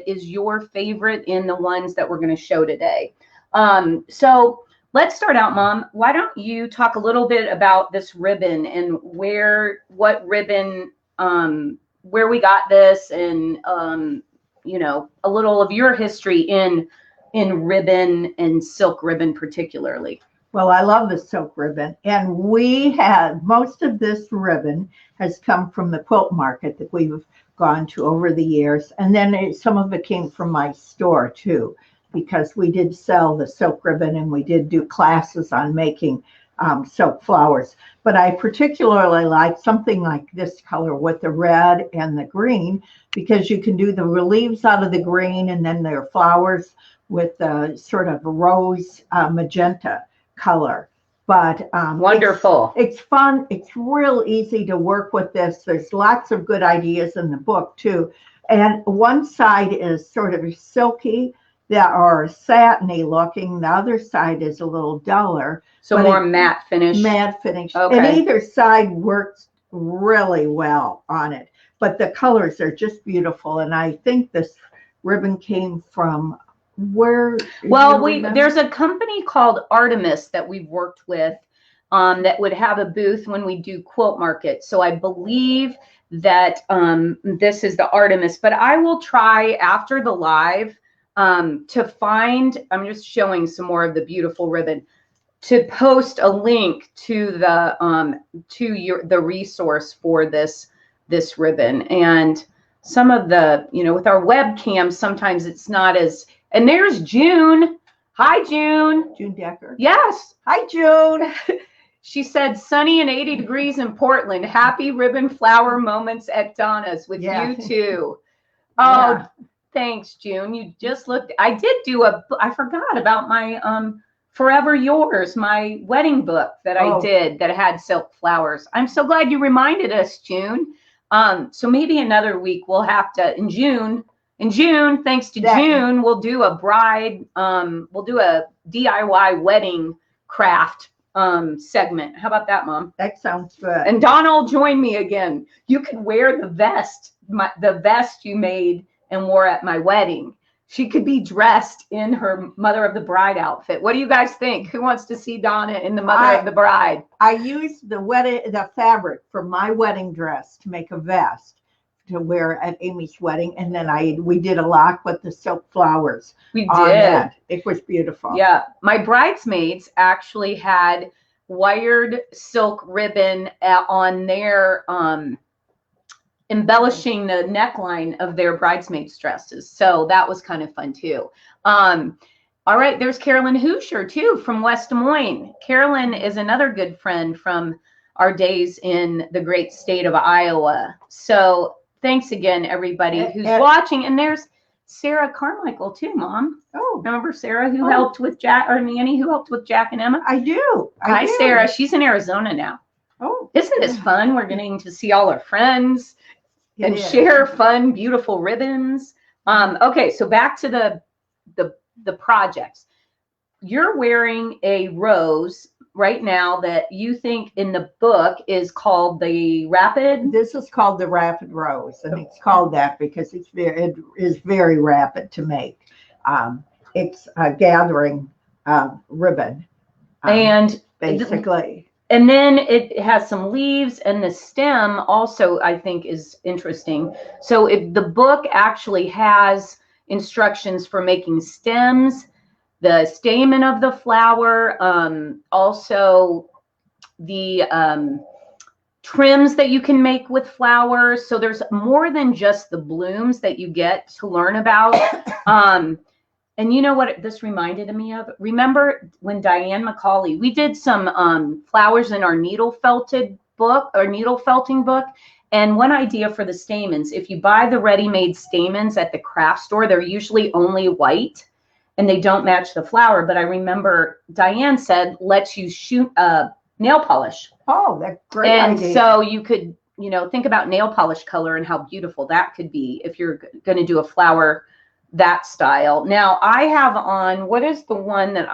is your favorite in the ones that we're going to show today. So let's start out, Mom. Why don't you talk a little bit about this ribbon and what ribbon, where we got this, and you know, a little of your history in ribbon and silk ribbon particularly. Well, I love the silk ribbon, and we had most of this ribbon has come from the quilt market that we've gone to over the years, and then some of it came from my store too, because we did sell the silk ribbon and we did do classes on making silk flowers. But I particularly like something like this color with the red and the green, because you can do the leaves out of the green, and then their flowers with the sort of rose magenta color. But wonderful. It's fun. It's real easy to work with this. There's lots of good ideas in the book too. And one side is sort of silky, that are satiny looking. The other side is a little duller. So more matte finish. Matte finish. Okay. And either side works really well on it. But the colors are just beautiful. And I think this ribbon came from where? Well, there's a company called Artemis that we've worked with that would have a booth when we do quilt market. So I believe that this is the Artemis, but I will try after the live to find, I'm just showing some more of the beautiful ribbon, to post a link to the resource for this ribbon. And some of the, you know, with our webcam, sometimes it's not as, and there's June. Hi, June. June Decker. Yes. Hi, June. She said, sunny and 80 degrees in Portland. Happy ribbon flower moments at Donna's with you too. Oh, yeah. Thanks, June. You just looked. I did do I forgot about my Forever Yours, my wedding book that I did that had silk flowers. I'm so glad you reminded us, June. So maybe another week we'll have to, in June, thanks to June, we'll do a we'll do a DIY wedding craft segment. How about that, Mom? That sounds good. And Donna will join me again. You can wear the vest, the vest you made and wore at my wedding. She could be dressed in her Mother of the Bride outfit. What do you guys think? Who wants to see Donna in the Mother of the Bride? I used the fabric for my wedding dress to make a vest to wear at Amy's wedding, and then we did a lock with the silk flowers. We did. It was beautiful. Yeah, my bridesmaids actually had wired silk ribbon on their embellishing the neckline of their bridesmaids dresses. So that was kind of fun too. All right, there's Carolyn Hoosier too from West Des Moines. Carolyn is another good friend from our days in the great state of Iowa. So thanks again, everybody who's watching. And there's Sarah Carmichael too, Mom. Oh, remember Sarah who helped with Jack, or Nanny who helped with Jack and Emma? I do. Hi, Sarah. She's in Arizona now. Oh, isn't this fun? We're getting to see all our friends and share fun, beautiful ribbons. Okay, so back to the projects. You're wearing a rose right now that you think in the book is called the Rapid. This is called the Rapid Rose, and it's called that because it is very rapid to make. It's a gathering ribbon, and basically. And then it has some leaves, and the stem also, I think, is interesting. So if the book actually has instructions for making stems, the stamen of the flower, also the trims that you can make with flowers. So there's more than just the blooms that you get to learn about. And you know what this reminded me of? Remember when Diane McCauley, we did some flowers in our needle felting book. And one idea for the stamens, if you buy the ready-made stamens at the craft store, they're usually only white and they don't match the flower. But I remember Diane said, let's use nail polish. Oh, that's great idea. And so you could, you know, think about nail polish color and how beautiful that could be if you're going to do a flower that style. Now I have on, what is the one that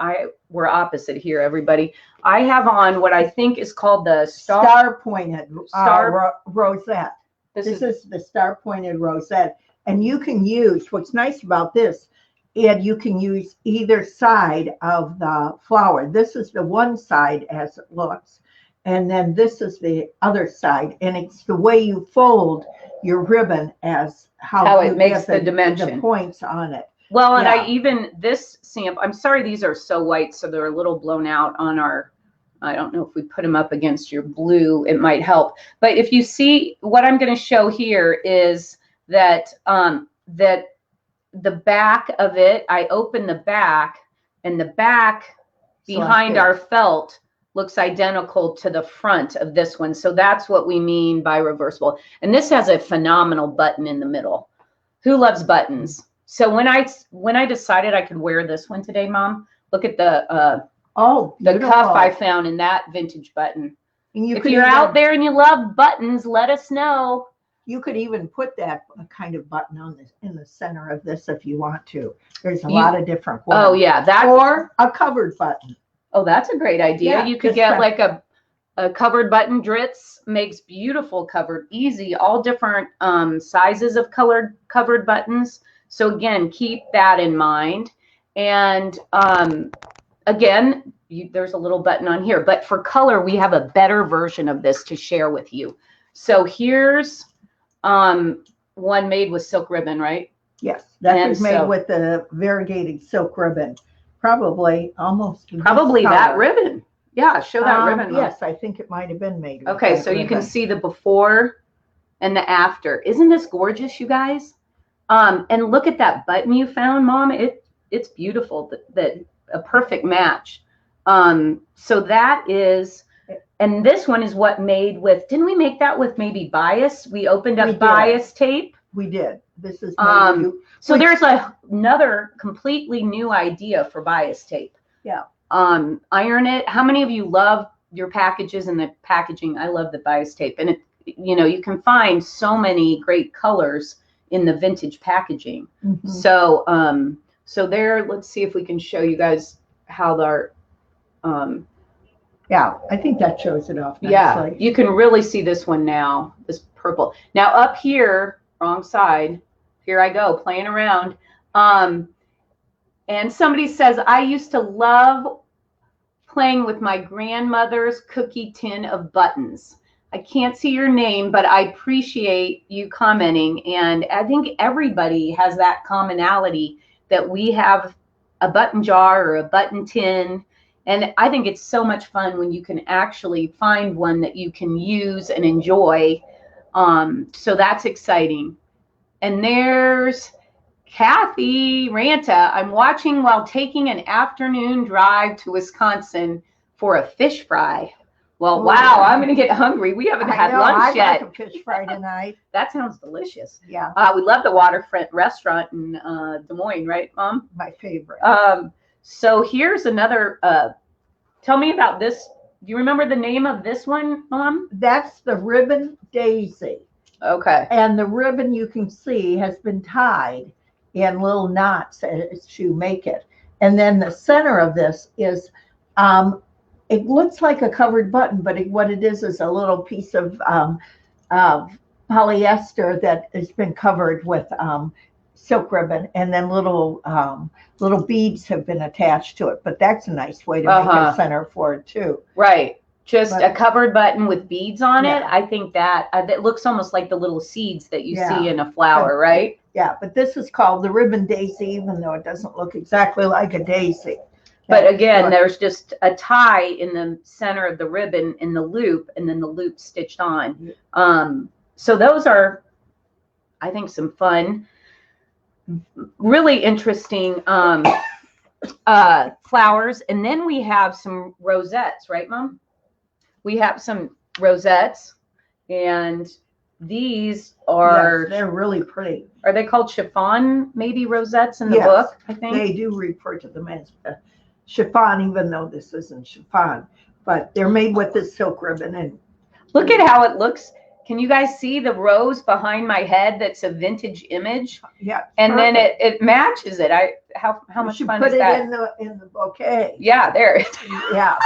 we're opposite here, everybody. I have on what I think is called the star pointed Rosette. This is the star pointed Rosette. And you can use, what's nice about this, and you can use either side of the flower. This is the one side as it looks, and then this is the other side. And it's the way you fold your ribbon as how it makes the dimension. The points on it. Well, and I even, this sample, I'm sorry, these are so white, so they're a little blown out on our, I don't know if we put them up against your blue, it might help. But if you see, what I'm going to show here is that, that the back of it, I open the back, and the back behind our felt looks identical to the front of this one. So that's what we mean by reversible. And this has a phenomenal button in the middle. Who loves buttons? So when I decided I could wear this one today, Mom, look at the cuff I found in that vintage button. And if you're out there and you love buttons, let us know. You could even put that kind of button on this in the center of this if you want to. There's a lot of different ones. Oh yeah, that or a covered button. Oh, that's a great idea. Yeah, you could get like a covered button. Dritz makes beautiful covered, easy, all different sizes of covered buttons. So again, keep that in mind. And again, there's a little button on here, but for color, we have a better version of this to share with you. So here's one made with silk ribbon, right? Yes, that is made with the variegated silk ribbon. Probably that ribbon. Yeah, show that ribbon. Yes, I think it might have been made with okay, so ribbon. You can see the before and the after. Isn't this gorgeous, you guys? And look at that button you found, Mom. It's beautiful. That a perfect match. So that is, and this one is what made with, didn't we make that with maybe bias? We opened up bias tape. We did. This is so there's another completely new idea for bias tape. Yeah. Iron it. How many of you love your packages and the packaging? I love the bias tape, and it, you know, you can find so many great colors in the vintage packaging. Mm-hmm. So so there, let's see if we can show you guys how our yeah, I think that shows it off nicely. Yeah, you can really see this one now, this purple. Now up here, wrong side, here I go playing around. And somebody says, I used to love playing with my grandmother's cookie tin of buttons. I can't see your name, but I appreciate you commenting. And I think everybody has that commonality that we have a button jar or a button tin. And I think it's so much fun when you can actually find one that you can use and enjoy. So that's exciting. And there's Kathy Ranta. I'm watching while taking an afternoon drive to Wisconsin for a fish fry. Well, wow, I'm going to get hungry. We haven't had lunch yet. I like a fish fry tonight. That sounds delicious. Yeah. We love the Waterfront Restaurant in Des Moines, right, Mom? My favorite. So here's another, tell me about this. Do you remember the name of this one, Mom? That's the ribbon daisy. Okay. And the ribbon you can see has been tied in little knots as you make it. And then the center of this is, it looks like a covered button, but what it is a little piece of polyester that has been covered with silk ribbon, and then little beads have been attached to it. But that's a nice way to make a center for it too. Right. Just a covered button with beads on it. I think that it looks almost like the little seeds that you see in a flower, right? Yeah, but this is called the ribbon daisy, even though it doesn't look exactly like a daisy. But again, there's just a tie in the center of the ribbon in the loop, and then the loop stitched on. So those are, I think, some fun, really interesting flowers. And then we have some rosettes, right, Mom? We have some rosettes, and these are, they're really pretty. Are they called chiffon, maybe rosettes in the book? I think they do refer to them as chiffon, even though this isn't chiffon, but they're made with this silk ribbon. And look at how it looks. Can you guys see the rose behind my head? That's a vintage image. Yeah. And then it matches it. How much fun is that? Put it in the bouquet. Yeah, there. Yeah.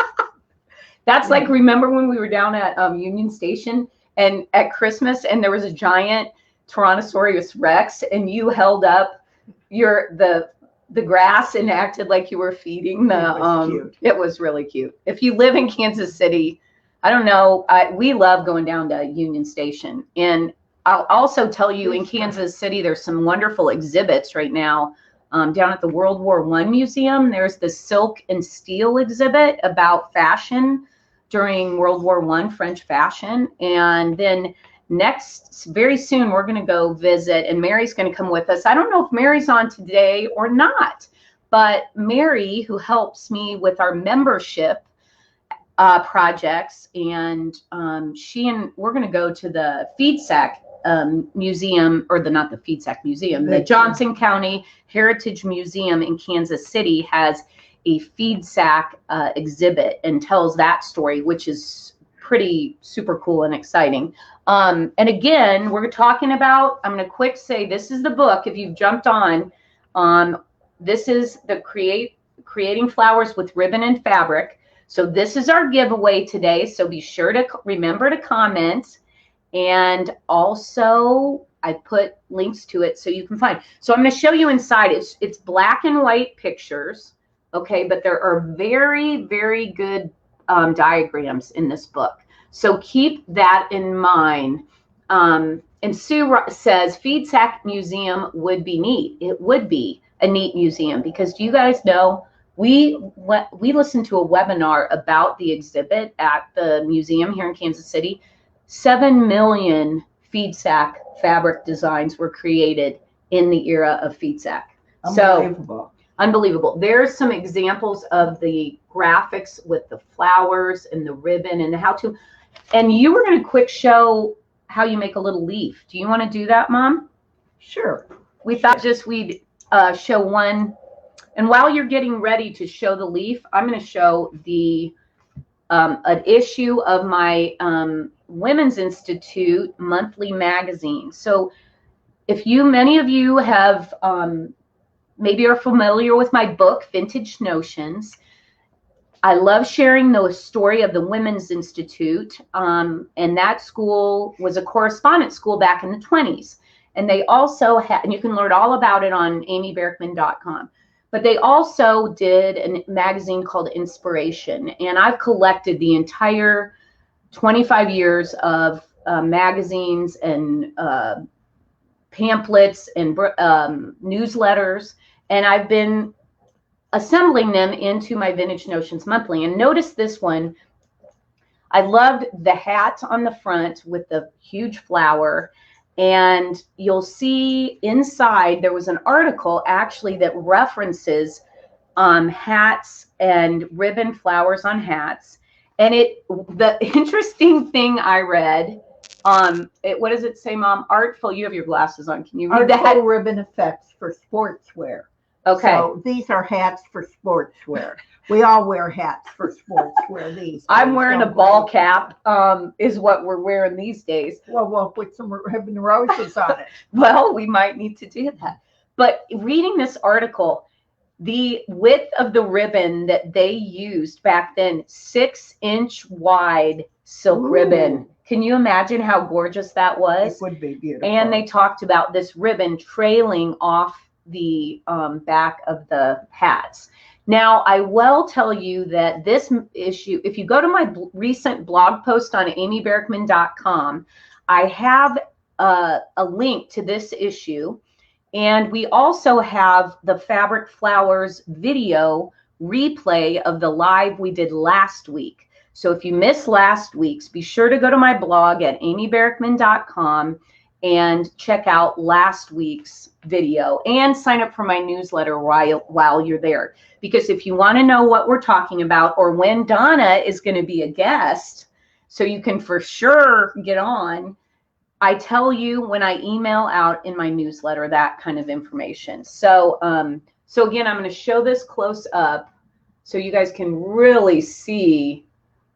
That's like, remember when we were down at Union Station and at Christmas, and there was a giant Tyrannosaurus Rex and you held up the grass and acted like you were feeding the it was really cute. If you live in Kansas City, I don't know, we love going down to Union Station. And I'll also tell you, in Kansas City, there's some wonderful exhibits right now. Down at the World War I Museum, there's the Silk and Steel exhibit about fashion during World War I, French fashion. And then next, very soon, we're going to go visit, and Mary's going to come with us. I don't know if Mary's on today or not, but Mary, who helps me with our membership projects, and we're going to go to the Feed Sack Museum, or not the Feed Sack Museum, the Johnson County Heritage Museum in Kansas City has a feed sack exhibit and tells that story, which is pretty super cool and exciting. And again, we're talking about, I'm going to quick say, this is the book, if you've jumped on, this is the Creating Flowers with Ribbon and Fabric. So this is our giveaway today. So be sure to remember to comment. And also I put links to it so you can find. So I'm going to show you inside. It's black and white pictures. Okay. But there are very, very good diagrams in this book. So keep that in mind. And Sue says Feed Sack Museum would be neat. It would be a neat museum because, do you guys know, we listened to a webinar about the exhibit at the museum here in Kansas City. 7 million feed sack fabric designs were created in the era of feed sack. Unbelievable. So unbelievable. There's some examples of the graphics with the flowers and the ribbon and the how-to. And you were going to quick show how you make a little leaf. Do you want to do that, Mom? Sure. We thought we'd show one. And while you're getting ready to show the leaf, I'm going to show an issue of my Women's Institute monthly magazine. So if many of you have maybe are familiar with my book, Vintage Notions, I love sharing the story of the Women's Institute. And that school was a correspondence school back in the 1920s. And they also had, and you can learn all about it on amyberkman.com. But they also did a magazine called Inspiration. And I've collected the entire 25 years of magazines and pamphlets and newsletters. And I've been assembling them into my Vintage Notions Monthly. And notice this one. I loved the hat on the front with the huge flower. And you'll see inside there was an article actually that references hats and ribbon flowers on hats. And the interesting thing I read, what does it say, Mom? Artful, you have your glasses on. Can you read that? Artful ribbon effects for sportswear. Okay. So these are hats for sportswear. We all wear hats for sportswear these days. I'm wearing a ball cap, is what we're wearing these days. Well, we'll put some ribbon roses on it. Well, we might need to do that. But reading this article, the width of the ribbon that they used back then, 6-inch wide silk ribbon. Can you imagine how gorgeous that was? It would be beautiful. And they talked about this ribbon trailing off the back of the hats. Now, I will tell you that this issue, if you go to my recent blog post on amyberkman.com, I have a link to this issue. And we also have the Fabric Flowers video replay of the live we did last week. So if you missed last week's, be sure to go to my blog at amyberkman.com and check out last week's video and sign up for my newsletter while you're there. Because if you want to know what we're talking about or when Donna is going to be a guest, so you can for sure get on, I tell you when I email out in my newsletter that kind of information. So again, I'm going to show this close up so you guys can really see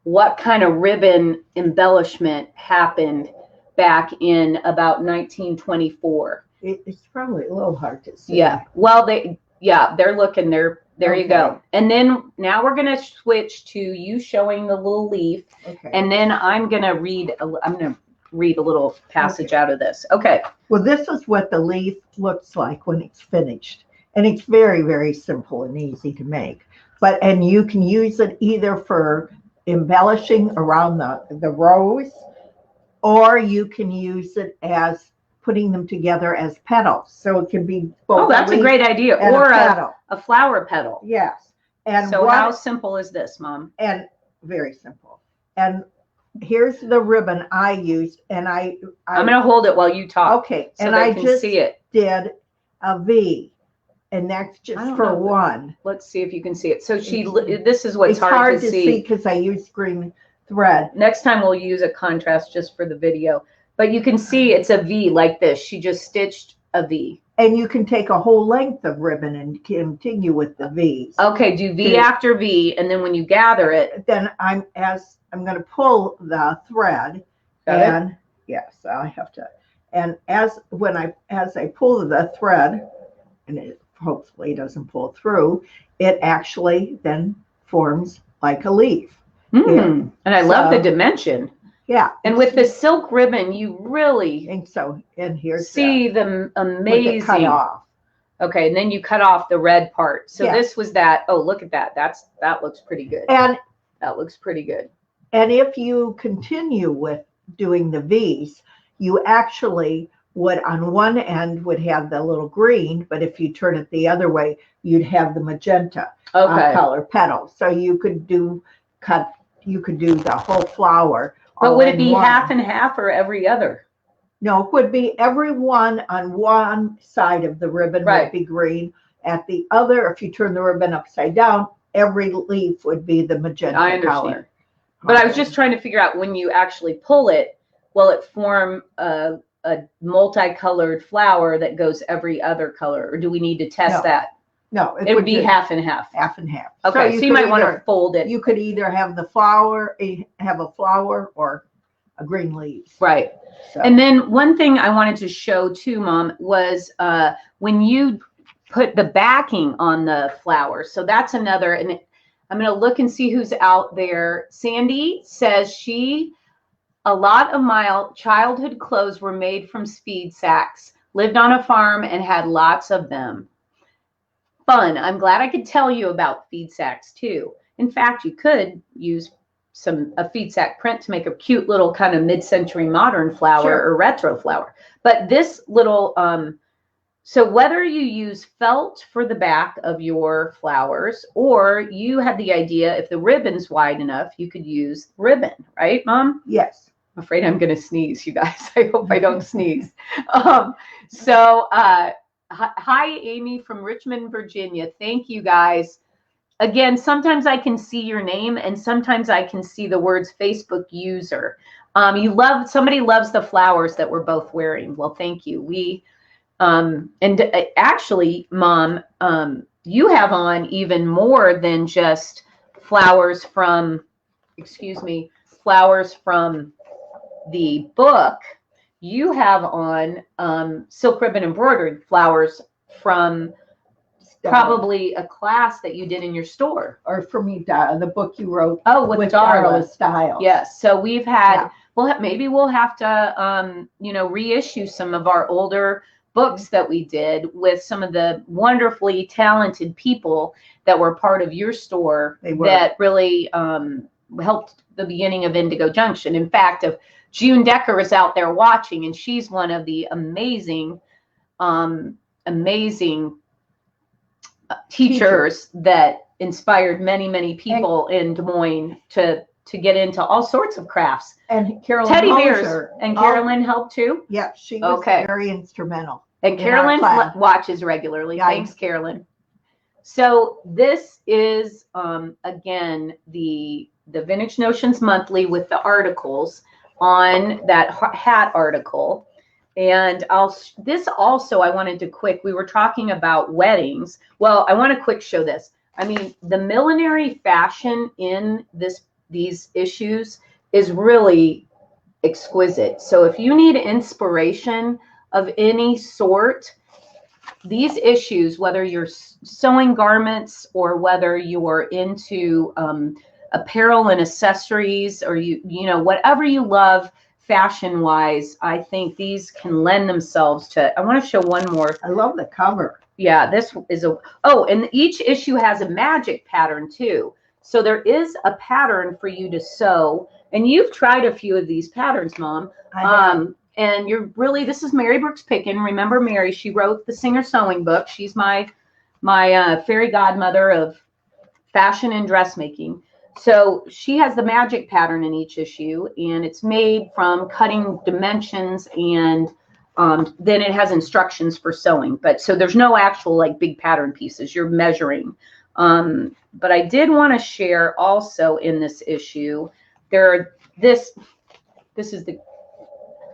what kind of ribbon embellishment happened back in about 1924. It's probably a little hard to see. Yeah. Well, they're looking there. There you go. And then now we're going to switch to you showing the little leaf. Okay. And then I'm going to read, I'm going to read a little passage out of this. Okay. Well, this is what the leaf looks like when it's finished. And it's very, very simple and easy to make. And you can use it either for embellishing around the rows, or you can use it as putting them together as petals. So it can be both. Oh, that's a great idea. Or a flower petal. Yes. And so how simple is this, Mom? And very simple. And here's the ribbon I used. And I'm going to hold it while you talk. Okay. So and I just see it. Did a V. And that's just for one. Let's see if you can see it. So this is what's hard to see. Because I used green thread. Next time we'll use a contrast just for the video. But you can see it's a V like this. She just stitched a V. And you can take a whole length of ribbon and continue with the V's. Okay, do V after V, and then when you gather it. Then I'm going to pull the thread. Yes, I have to. And as I pull the thread, and it hopefully doesn't pull through, it actually then forms like a leaf. And I love the dimension. Yeah. And with the silk ribbon, you really and here's see the amazing cut off. Okay, and then you cut off the red part. So this was that. Oh, look at that. That looks pretty good. And that looks pretty good. And if you continue with doing the V's, you actually would on one end would have the little green, but if you turn it the other way, you'd have the magenta color petals. So you could do the whole flower. But would it be half and half or every other? No, it would be every one on one side of the ribbon would be green. At the other, if you turn the ribbon upside down, every leaf would be the magenta color. But I was just trying to figure out when you actually pull it, will it form a multicolored flower that goes every other color, or do we need to test that? No, it would be half and half. Half and half. Okay, so you might want to fold it. You could either have the flower, or a green leaf. Right. So. And then one thing I wanted to show too, Mom, was when you put the backing on the flower. So that's another, and I'm going to look and see who's out there. Sandy says a lot of my childhood clothes were made from speed sacks, lived on a farm and had lots of them. Fun. I'm glad I could tell you about feed sacks too. In fact, you could use a feed sack print to make a cute little kind of mid-century modern flower or retro flower. But this little, so whether you use felt for the back of your flowers, or you had the idea if the ribbon's wide enough, you could use ribbon, right, Mom? Yes. I'm afraid I'm going to sneeze, you guys. I hope I don't sneeze. Hi, Amy from Richmond, Virginia. Thank you, guys. Again, sometimes I can see your name, and sometimes I can see the words Facebook user. Somebody loves the flowers that we're both wearing. Well, thank you. Actually, Mom, you have on even more than just flowers from, flowers from the book. You have on silk ribbon embroidered flowers from probably a class that you did in your store. Or from the book you wrote. Oh, with Darla Style. Yes. So we've had, maybe we'll have to, reissue some of our older books that we did with some of the wonderfully talented people that were part of your store that really helped the beginning of Indigo Junction. In fact, if June Decker is out there watching, and she's one of the amazing teachers that inspired many, many people in Des Moines to get into all sorts of crafts. And Carolyn Teddy bears. And Carolyn helped too? Yeah, she was very instrumental. And Carolyn watches regularly. Yeah. Thanks, Carolyn. So this is, again, the Vintage Notions Monthly with the articles on that hat article. And this also, I wanted to we were talking about weddings. Well, I want to quick show this. I mean, the millinery fashion in these issues is really exquisite. So if you need inspiration of any sort, these issues, whether you're sewing garments or whether you're into apparel and accessories, or whatever you love fashion wise, I think these can lend themselves to, I want to show one more. I love the cover. Yeah, this is and each issue has a magic pattern too. So there is a pattern for you to sew. And you've tried a few of these patterns, Mom. And you're really, this is Mary Brooks Picken. Remember Mary, she wrote the Singer Sewing book. She's my fairy godmother of fashion and dressmaking. So she has the magic pattern in each issue, and it's made from cutting dimensions, and then it has instructions for sewing. But so there's no actual like big pattern pieces. You're measuring. But I did want to share also in this issue, this is the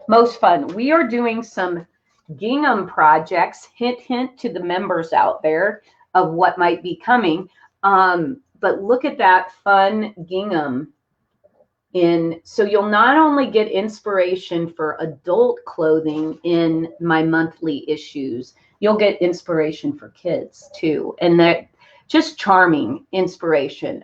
most fun. We are doing some gingham projects, hint, hint to the members out there of what might be coming. But look at that fun gingham. So you'll not only get inspiration for adult clothing in my monthly issues, you'll get inspiration for kids too. And that just charming inspiration.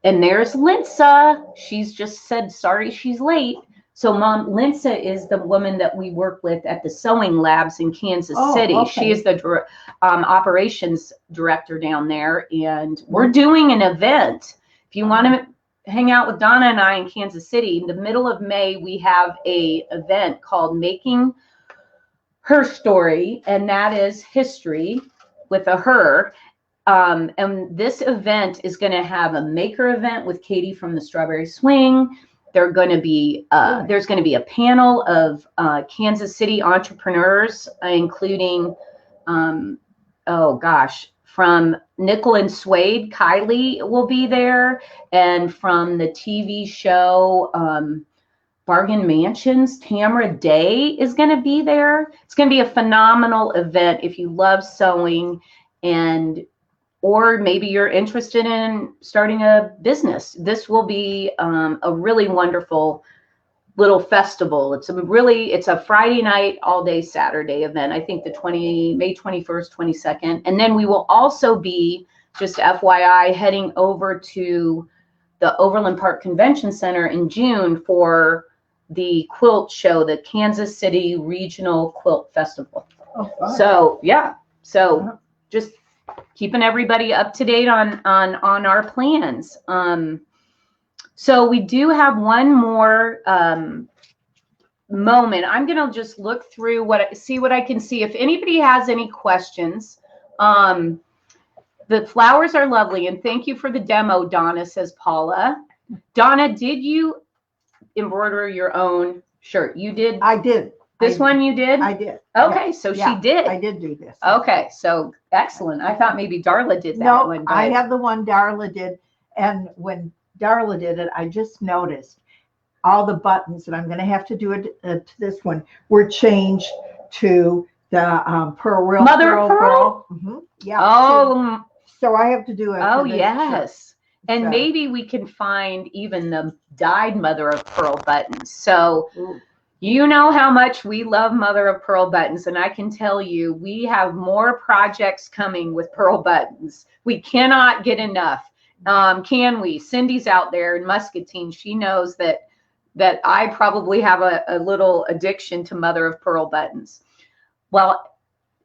And there's Linsa. She's just said, sorry, she's late. So Mom, Linsa is the woman that we work with at the sewing labs in Kansas City. Okay. She is the operations director down there, and we're doing an event. If you want to hang out with Donna and I in Kansas City, in the middle of May, we have a event called Making Her Story, and that is history with a her. And this event is going to have a maker event with Katie from the Strawberry Swing. There's going to be a panel of Kansas City entrepreneurs, including, from Nickel and Suede, Kylie will be there, and from the TV show Bargain Mansions, Tamara Day is going to be there. It's going to be a phenomenal event if you love sewing, or maybe you're interested in starting a business. This will be a really wonderful little festival. It's a Friday night, all day Saturday event. I think May 21st, 22nd. And then we will also be, just FYI, heading over to the Overland Park Convention Center in June for the quilt show, the Kansas City Regional Quilt Festival. Oh, fun. So, yeah. So just keeping everybody up to date on our plans. So we do have one more moment. I'm going to just look through see what I can see. If anybody has any questions, the flowers are lovely, and thank you for the demo, Donna, says Paula. Donna, did you embroider your own shirt? You did? I did. This one you did? I did. Okay, so she did. I did do this. Okay, so excellent. I thought maybe Darla did that one. No, I have the one Darla did. And when Darla did it, I just noticed all the buttons, and I'm going to have to do it to this one, were changed to the pearl. Mother of pearl? Mm-hmm. Yeah. Oh. So I have to do it. Oh, yes. And so maybe we can find even the dyed mother of pearl buttons. So you know how much we love mother of pearl buttons, and I can tell you we have more projects coming with pearl buttons. We cannot get enough. Can we? Cindy's out there in Muscatine. She knows that I probably have a little addiction to mother of pearl buttons. Well,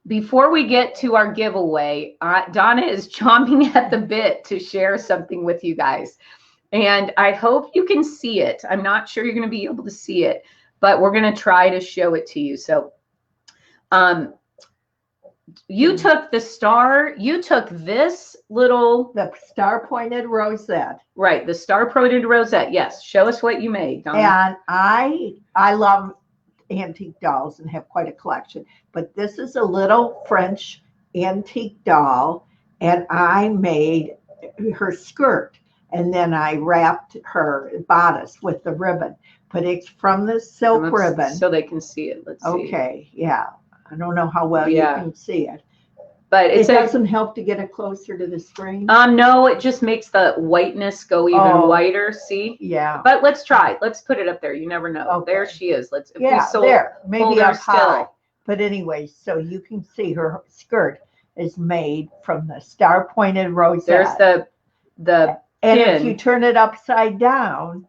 before we get to our giveaway, Donna is chomping at the bit to share something with you guys. And I hope you can see it. I'm not sure you're going to be able to see it, but we're going to try to show it to you. So you took the star pointed rosette. Right, the star pointed rosette. Yes, show us what you made, Donna. And I love antique dolls and have quite a collection, but this is a little French antique doll, and I made her skirt, and then I wrapped her bodice with the ribbon, but it's from the silk ribbon. So they can see it. Let's see. Okay, yeah. I don't know how well you can see it. But it doesn't help to get it closer to the screen. No, it just makes the whiteness go even whiter. See? Yeah. But let's try. Let's put it up there. You never know. Okay. There she is. There. Maybe up high. But anyway, so you can see her skirt is made from the star pointed rosette. There's the and if you turn it upside down,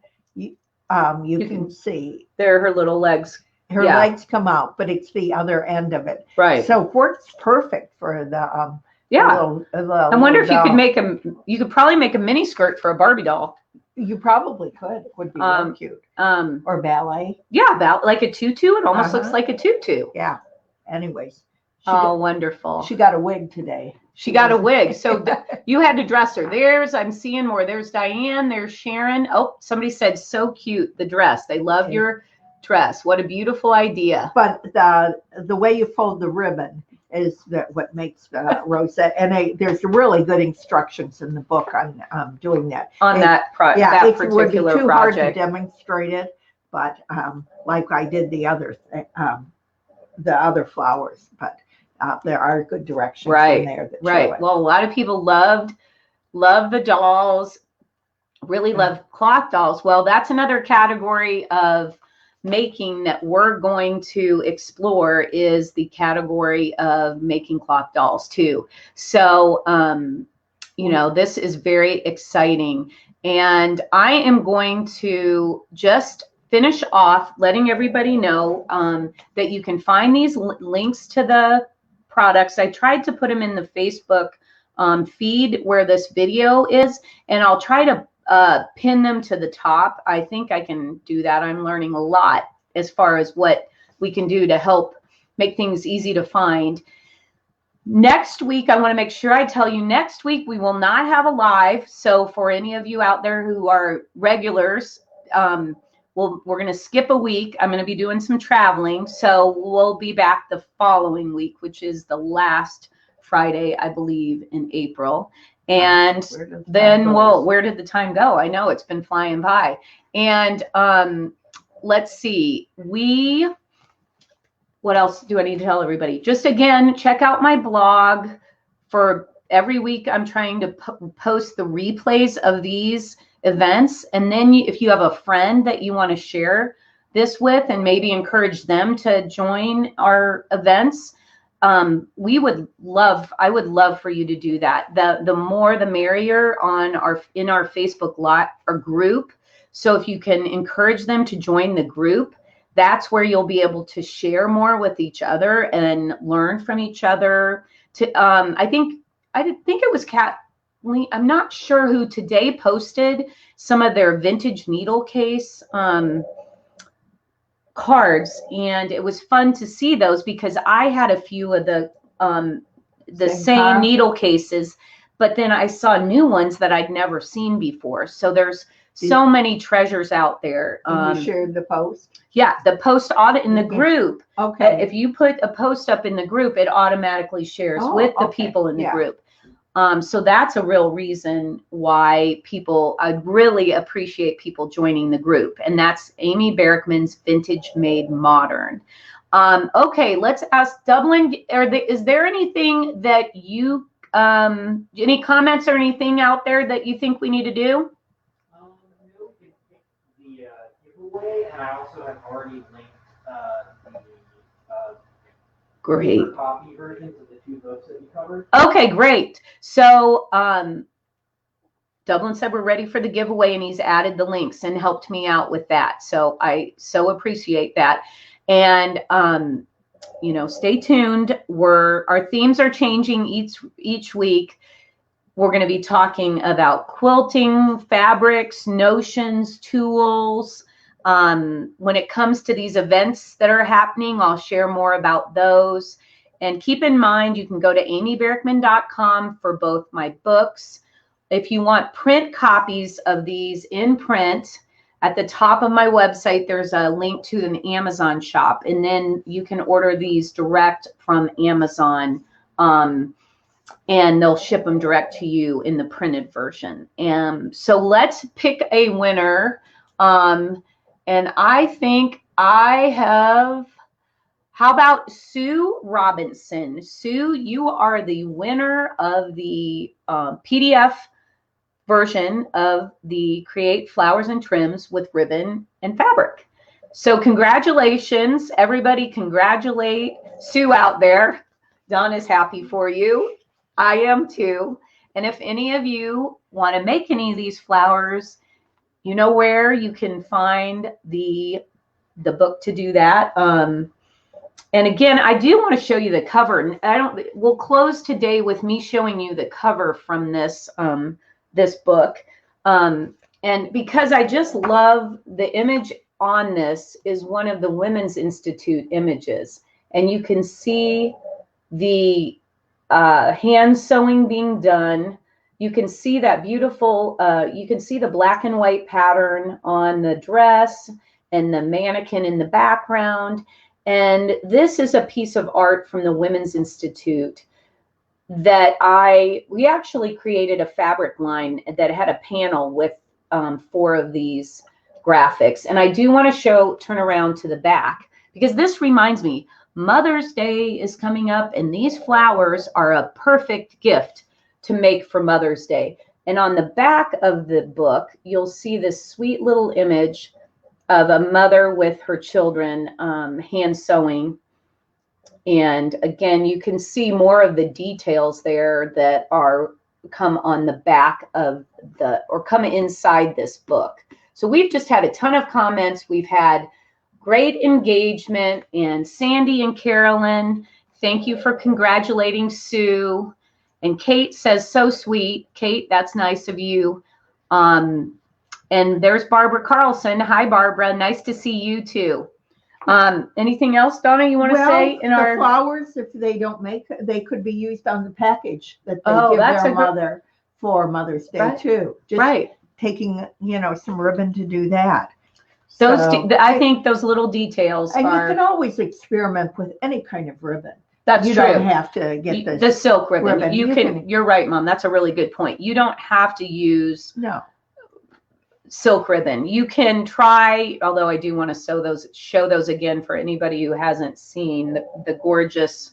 you can see. There, her little legs. Her legs come out, but it's the other end of it. Right. So it works perfect for the I wonder if you could make you could probably make a mini skirt for a Barbie doll. You probably could. It would be real cute. Or ballet. Yeah, like a tutu. It almost looks like a tutu. Yeah. Anyways. Wonderful. She got a wig today. She got a wig. So you had to dress her. I'm seeing more. There's Diane. There's Sharon. Oh, somebody said, so cute, the dress. They love your dress. What a beautiful idea. But the way you fold the ribbon is what makes Rosette. And there's really good instructions in the book on doing that. That particular would be too project. hard to demonstrate it, but like I did the other flowers, but there are good directions in there. That Well, a lot of people love the dolls, really love cloth dolls. Well, that's another category of making that we're going to explore, is the category of making cloth dolls too. So, this is very exciting. And I am going to just finish off letting everybody know that you can find these links to the products. I tried to put them in the Facebook feed where this video is, and I'll try to pin them to the top. I think I can do that. I'm learning a lot as far as what we can do to help make things easy to find. Next week, I want to make sure I tell you, next week we will not have a live. So for any of you out there who are regulars, we're going to skip a week. I'm going to be doing some traveling. So we'll be back the following week, which is the last Friday, I believe, in April. And then, where did the time go? I know it's been flying by. And let's see. What else do I need to tell everybody? Just again, check out my blog. For every week, I'm trying to post the replays of these events. And then if you have a friend that you want to share this with and maybe encourage them to join our events, I would love for you to do that. The more the merrier in our Facebook or group. So if you can encourage them to join the group, that's where you'll be able to share more with each other and learn from each other. I think it was Kathleen. I'm not sure who today posted some of their vintage needle case cards, and it was fun to see those because I had a few of the same needle cases, but then I saw new ones that I'd never seen before. So there's so many treasures out there. You shared the post? Yeah, the post in the group. Okay. If you put a post up in the group, it automatically shares with the people in the group. So that's a real reason why I really appreciate people joining the group. And that's Amy Barackman's Vintage Made Modern. Okay, let's ask Dublin. Is there anything that you, any comments or anything out there that you think we need to do? No, the giveaway, and I also have already linked Great. copy versions of the two books that you covered. Okay, great. So Dublin said we're ready for the giveaway, and he's added the links and helped me out with that. So I so appreciate that. And stay tuned. Our themes are changing each week. We're going to be talking about quilting, fabrics, notions, tools. When it comes to these events that are happening, I'll share more about those. And keep in mind, you can go to amybarackman.com for both my books. If you want print copies of these in print, at the top of my website, there's a link to an Amazon shop. And then you can order these direct from Amazon. And they'll ship them direct to you in the printed version. So let's pick a winner. And I think I have, how about Sue Robinson? Sue, you are the winner of the PDF version of the Create Flowers and Trims with Ribbon and Fabric. So congratulations, everybody. Congratulate Sue out there. Donna's happy for you. I am too. And if any of you want to make any of these flowers, you know where you can find the book to do that. And again, I do want to show you the cover. We'll close today with me showing you the cover from this this book. And because I just love the image on this is one of the Women's Institute images. And you can see the hand sewing being done. You can see that beautiful, you can see the black and white pattern on the dress and the mannequin in the background. And this is a piece of art from the Women's Institute that we actually created a fabric line that had a panel with 4 of these graphics. And I do want to turn around to the back, because this reminds me, Mother's Day is coming up, and these flowers are a perfect gift to make for Mother's Day. And on the back of the book, you'll see this sweet little image of a mother with her children hand sewing. And again, you can see more of the details there that come on the back of come inside this book. So we've just had a ton of comments. We've had great engagement, and Sandy and Carolyn, thank you for congratulating Sue. And Kate says, so sweet. Kate, that's nice of you. And there's Barbara Carlson. Hi, Barbara. Nice to see you too. Anything else, Donna, you want to say? The flowers, if they don't make, they could be used on the package that they give their mother for Mother's Day too. Just taking, some ribbon to do that. I think those little details and you can always experiment with any kind of ribbon. That's true. You don't have to get the silk ribbon. You're right, Mom. That's a really good point. You don't have to use silk ribbon. You can try, although I do want to show those again for anybody who hasn't seen the gorgeous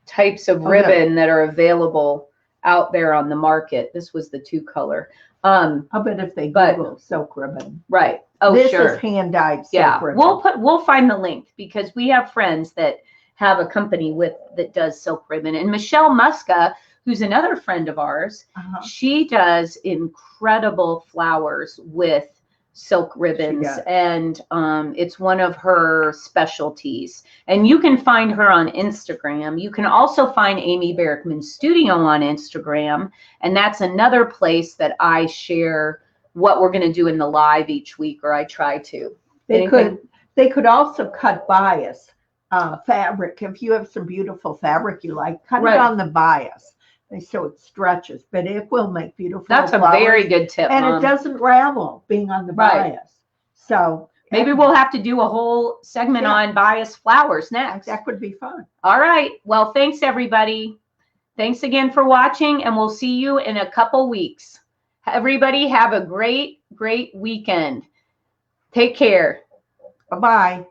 types of ribbon that are available out there on the market. This was the 2-color. I'll bet if they Google silk ribbon. Right. Oh, this sure. is hand-dyed silk ribbon. We'll find the link, because we have friends that have a company that does silk ribbon. And Michelle Muska, who's another friend of ours, she does incredible flowers with silk ribbons, and it's one of her specialties. And you can find her on Instagram. You can also find Amy Barrickman Studio on Instagram, and that's another place that I share what we're going to do in the live each week, or I try to. They could also cut bias fabric. If you have some beautiful fabric you like, cut it on the bias. So it stretches, but it will make beautiful flowers. That's a very good tip, and Mom. It doesn't ravel being on the bias. So maybe we'll have to do a whole segment on bias flowers next. That would be fun. All right. Well, thanks everybody. Thanks again for watching, and we'll see you in a couple weeks. Everybody have a great weekend. Take care. Bye-bye.